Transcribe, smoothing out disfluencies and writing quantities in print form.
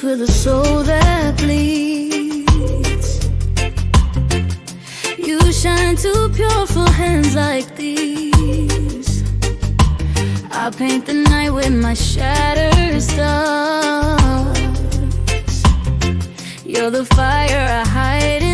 with a soul that bleeds. You shine too pure for hands like these. I paint the night with my shattered stars. You're the fire I hide